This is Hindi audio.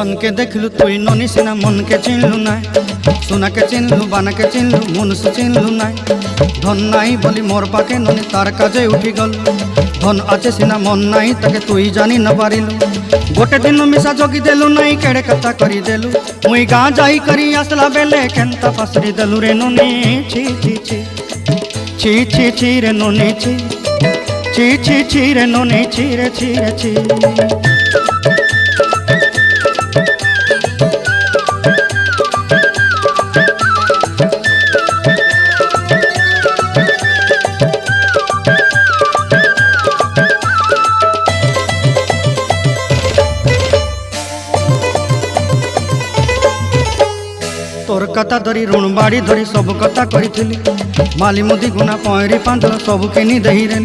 धन के देखलु तुई ननी सिना मन के चिन्हलु ना सोना के चिन्हलु बाना के चिन्हलु मनुष्य चिन्हलु ना धन नाई बोली मोर पाके ननी तार काजे उठी गल धन आचे सिना मन नाई ताके तुई जानी न पारिलु गोटे दिन मिसा जगी देलु नाई केड़े कथा करी देलु मुई गाँ जाई करी आसला बेले केंता पासरी देलु रे ननी छी छी छी छी छी छी रे ननी छी छी छी छी रे ननी छी रे छी रे छी। तोर कथा धरी ऋण बाड़ी धरी सब कथा करी माली मुदी गुना पहरी पांच सब किनी दही रे।